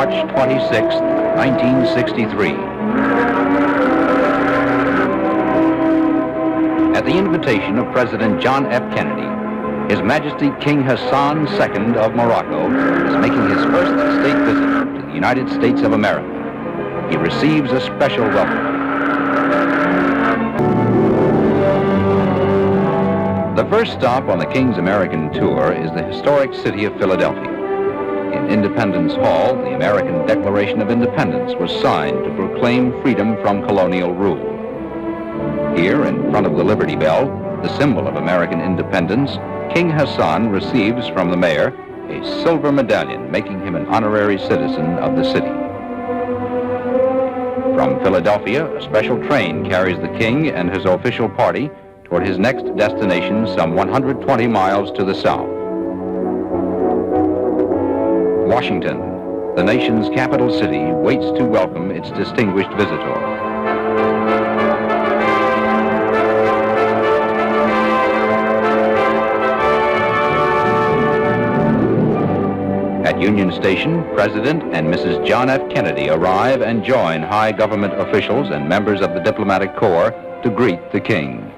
March 26, 1963. At the invitation of President John F. Kennedy, His Majesty King Hassan II of Morocco is making his first state visit to the United States of America. He receives a special welcome. The first stop on the King's American tour is the historic city of Philadelphia. In Independence Hall, the American Declaration of Independence was signed to proclaim freedom from colonial rule. Here, in front of the Liberty Bell, the symbol of American independence, King Hassan receives from the mayor a silver medallion, making him an honorary citizen of the city. From Philadelphia, a special train carries the king and his official party toward his next destination some 120 miles to the south. Washington, the nation's capital city, waits to welcome its distinguished visitor. At Union Station, President and Mrs. John F. Kennedy arrive and join high government officials and members of the diplomatic corps to greet the king.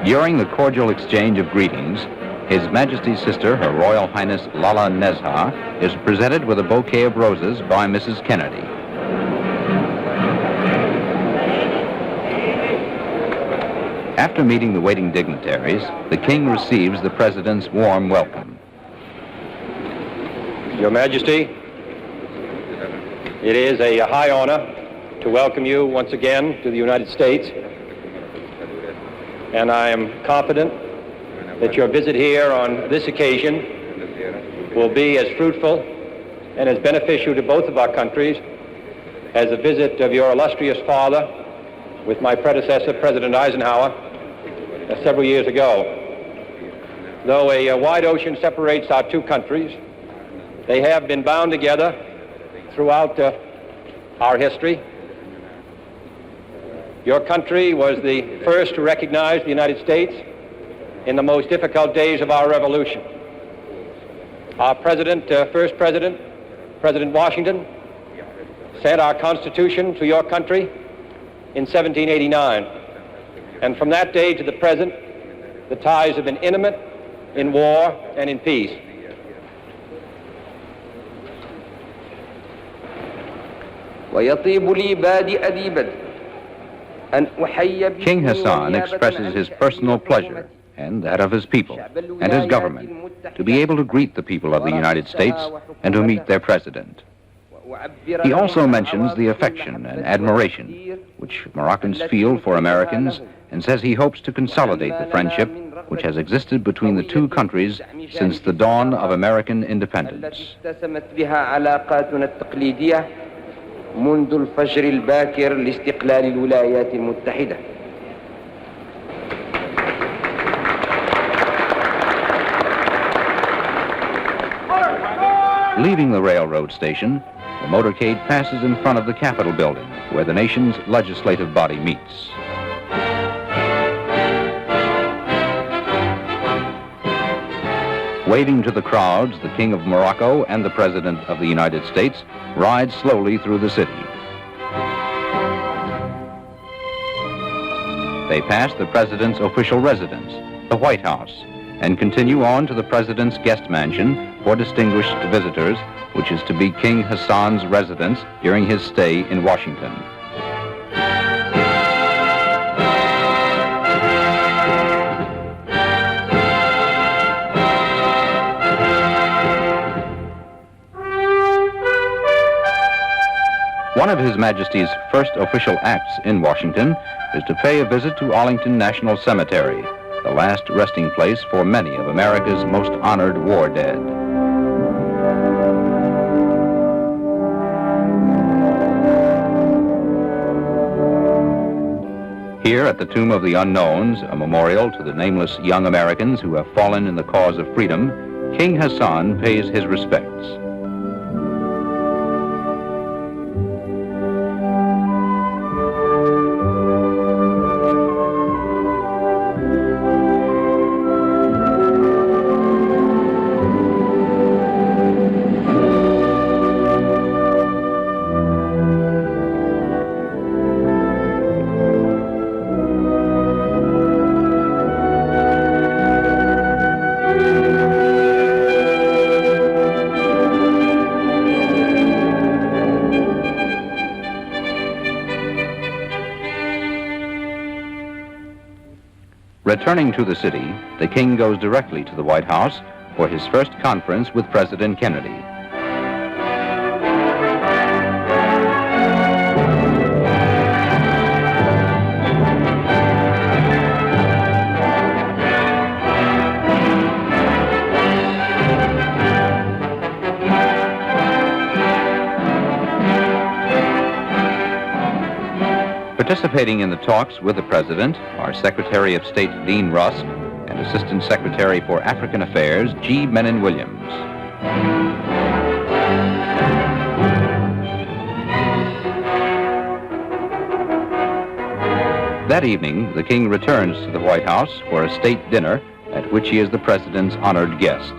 During the cordial exchange of greetings, His Majesty's sister, Her Royal Highness Lala Nezha, is presented with a bouquet of roses by Mrs. Kennedy. After meeting the waiting dignitaries, the king receives the president's warm welcome. Your Majesty, it is a high honor to welcome you once again to the United States, and I am confident that your visit here on this occasion will be as fruitful and as beneficial to both of our countries as the visit of your illustrious father with my predecessor, President Eisenhower, several years ago. Though a wide ocean separates our two countries, they have been bound together throughout our history. Your country was the first to recognize the United States in the most difficult days of our revolution. Our first president, President Washington, sent our Constitution to your country in 1789. And from that day to the present, the ties have been intimate in war and in peace. King Hassan expresses his personal pleasure and that of his people and his government to be able to greet the people of the United States and to meet their president. He also mentions the affection and admiration which Moroccans feel for Americans and says he hopes to consolidate the friendship which has existed between the two countries since the dawn of American independence. منذ الفجر الباكر لاستقلال الولايات المتحدة. Leaving the railroad station, the motorcade passes in front of the Capitol building, where the nation's legislative body meets. Waving to the crowds, the King of Morocco and the President of the United States ride slowly through the city. They pass the President's official residence, the White House, and continue on to the President's guest mansion for distinguished visitors, which is to be King Hassan's residence during his stay in Washington. One of His Majesty's first official acts in Washington is to pay a visit to Arlington National Cemetery, the last resting place for many of America's most honored war dead. Here at the Tomb of the Unknowns, a memorial to the nameless young Americans who have fallen in the cause of freedom, King Hassan pays his respects. returning to the city, the king goes directly to the White House for his first conference with President Kennedy. Participating in the talks with the President are Secretary of State Dean Rusk and Assistant Secretary for African Affairs G. Menon Williams. That evening, the king returns to the White House for a state dinner at which he is the President's honored guest.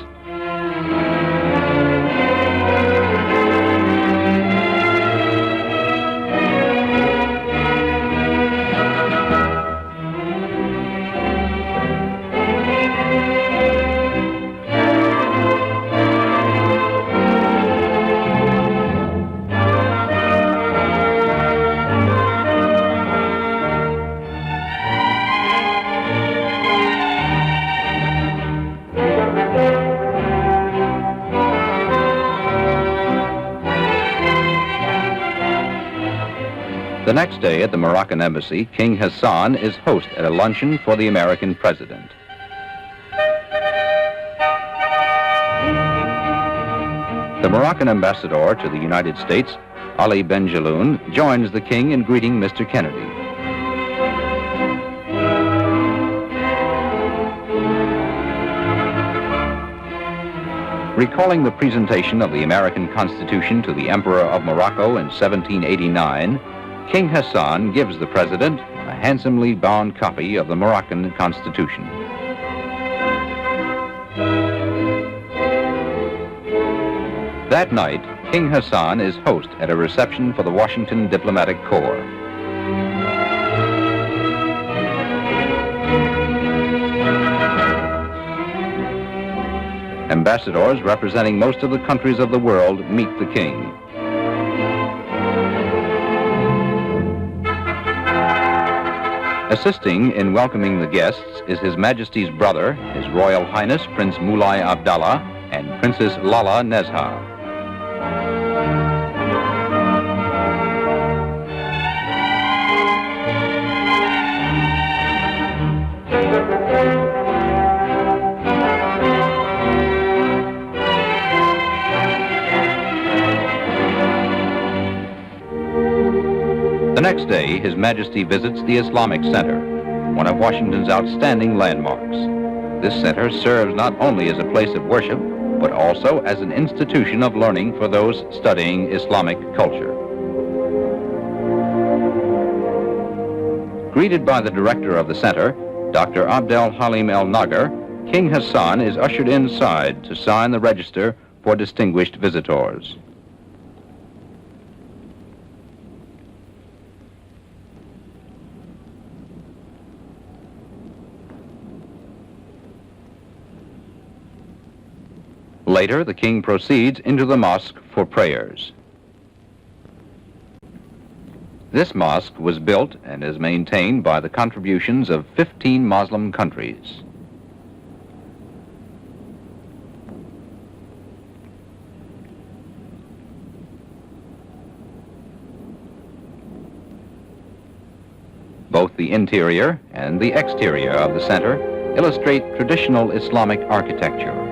The next day at the Moroccan embassy, King Hassan is host at a luncheon for the American president. The Moroccan ambassador to the United States, Ali Benjaloun, joins the king in greeting Mr. Kennedy. Recalling the presentation of the American Constitution to the Emperor of Morocco in 1789, King Hassan gives the president a handsomely bound copy of the Moroccan Constitution. That night, King Hassan is host at a reception for the Washington Diplomatic Corps. Ambassadors representing most of the countries of the world meet the king. Assisting in welcoming the guests is His Majesty's brother, His Royal Highness Prince Moulay Abdallah and Princess Lala Nezha. The next day, His Majesty visits the Islamic Center, one of Washington's outstanding landmarks. This center serves not only as a place of worship, but also as an institution of learning for those studying Islamic culture. Greeted by the director of the center, Dr. Abdel Halim El Nagar, King Hassan is ushered inside to sign the register for distinguished visitors. Later, the king proceeds into the mosque for prayers. This mosque was built and is maintained by the contributions of 15 Muslim countries. Both the interior and the exterior of the center illustrate traditional Islamic architecture.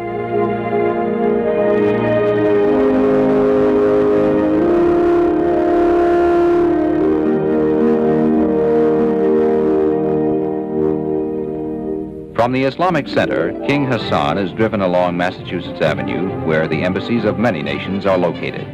From the Islamic Center, King Hassan is driven along Massachusetts Avenue, where the embassies of many nations are located.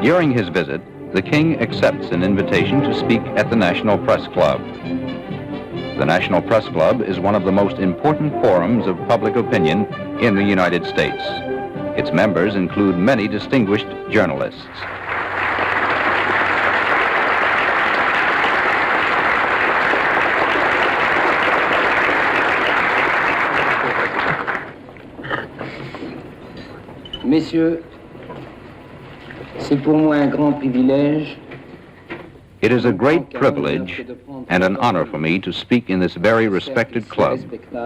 During his visit, the king accepts an invitation to speak at the National Press Club. The National Press Club is one of the most important forums of public opinion in the United States. Its members include many distinguished journalists. Messieurs, c'est pour moi un grand privilège. It is a great privilege and an honor for me to speak in this very respected club,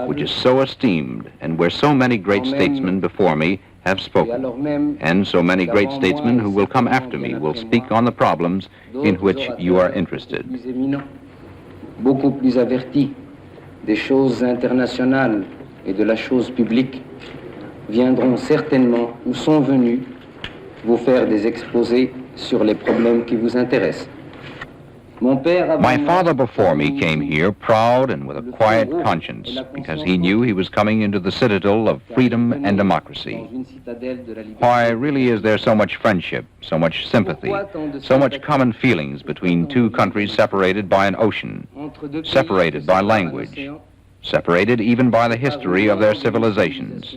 which is so esteemed and where so many great statesmen before me have spoken, and so many great statesmen who will come after me will speak on the problems in which you are interested. Beaucoup plus avertis des choses internationales et de la chose publique viendront certainement ou sont venus vous faire des exposés sur les problèmes qui vous intéressent. My father before me came here proud and with a quiet conscience because he knew he was coming into the citadel of freedom and democracy. Why really is there so much friendship, so much sympathy, so much common feelings between two countries separated by an ocean, separated by language, separated even by the history of their civilizations?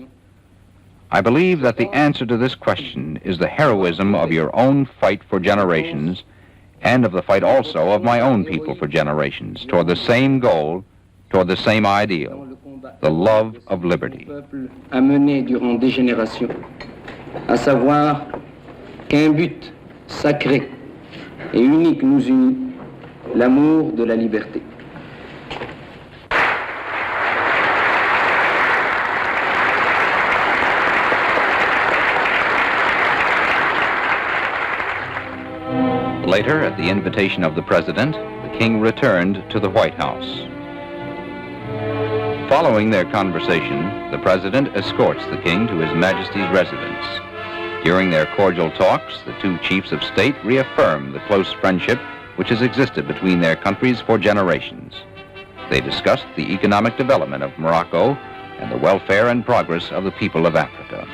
I believe that the answer to this question is the heroism of your own fight for generations and of the fight also of my own people for generations, toward the same goal, toward the same ideal, the love of liberty. A mené durant des générations, à savoir qu'un but sacré et unique nous unit, l'amour de la liberté. Later, at the invitation of the President, the King returned to the White House. Following their conversation, the President escorts the King to His Majesty's residence. During their cordial talks, the two chiefs of state reaffirm the close friendship which has existed between their countries for generations. They discussed the economic development of Morocco and the welfare and progress of the people of Africa.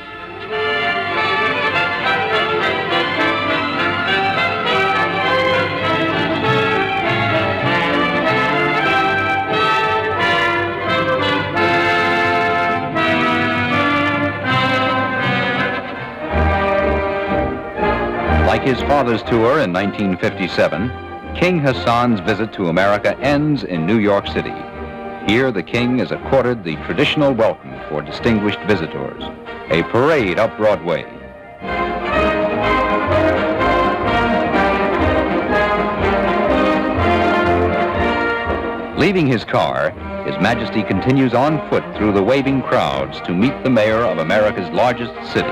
Like his father's tour in 1957, King Hassan's visit to America ends in New York City. Here, the King is accorded the traditional welcome for distinguished visitors, a parade up Broadway. Leaving his car, His Majesty continues on foot through the waving crowds to meet the mayor of America's largest city.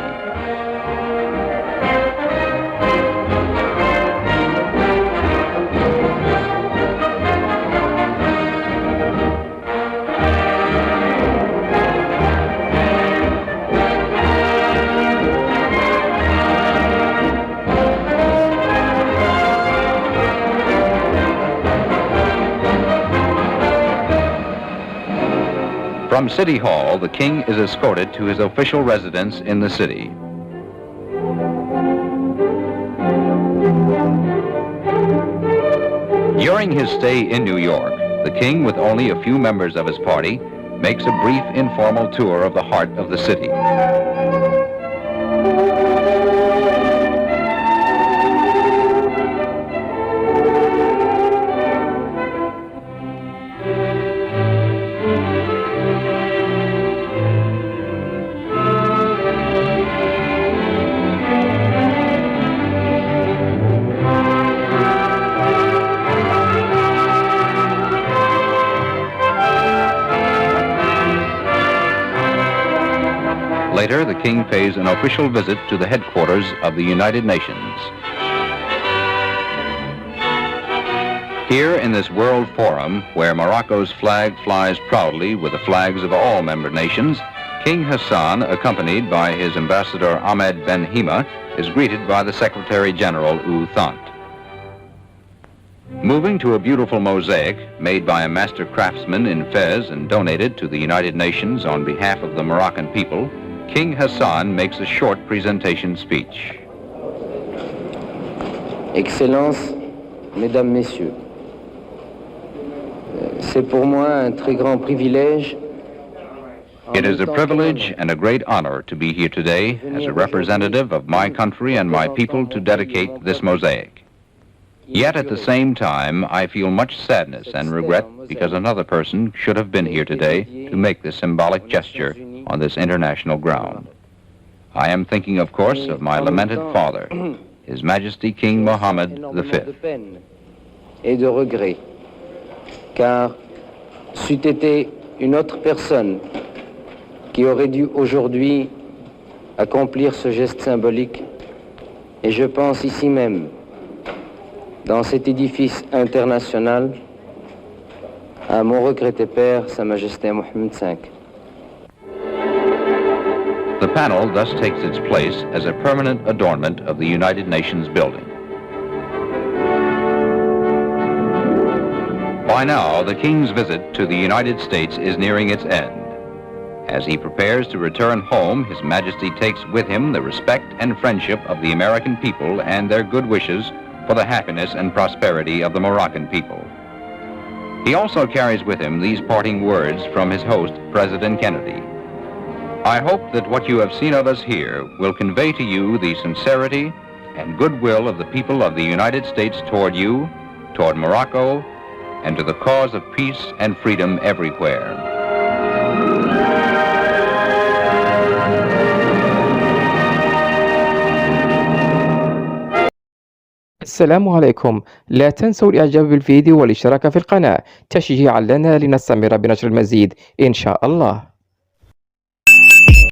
From City Hall, the King is escorted to his official residence in the city. During his stay in New York, the King, with only a few members of his party, makes a brief informal tour of the heart of the city. Later, the King pays an official visit to the headquarters of the United Nations. Here in this World Forum, where Morocco's flag flies proudly with the flags of all member nations, King Hassan, accompanied by his ambassador Ahmed Ben Hima, is greeted by the Secretary General U Thant. Moving to a beautiful mosaic made by a master craftsman in Fez and donated to the United Nations on behalf of the Moroccan people, King Hassan makes a short presentation speech. Excellences, Mesdames, Messieurs, c'est pour moi un très grand privilège. It is a privilege and a great honor to be here today as a representative of my country and my people to dedicate this mosaic. Yet at the same time, I feel much sadness and regret because another person should have been here today to make this symbolic gesture on this international ground. I am thinking, of course, of my lamented father, His Majesty King Mohammed V. Et de regret, car c'eût été une autre personne qui aurait dû aujourd'hui accomplir ce geste symbolique, et je pense ici même, dans cet édifice international, à mon regretté père, Sa Majesté Mohammed V. The panel thus takes its place as a permanent adornment of the United Nations building. By now, the King's visit to the United States is nearing its end. As he prepares to return home, His Majesty takes with him the respect and friendship of the American people and their good wishes for the happiness and prosperity of the Moroccan people. He also carries with him these parting words from his host, President Kennedy. I hope that what you have seen of us here will convey to you the sincerity and goodwill of the people of the United States toward you, toward Morocco, and to the cause of peace and freedom everywhere. السلام عليكم. لا تنسوا الإعجاب بالفيديو والاشتراك في القناة تشجيعا لنا لنستمر بنشر المزيد إن شاء الله.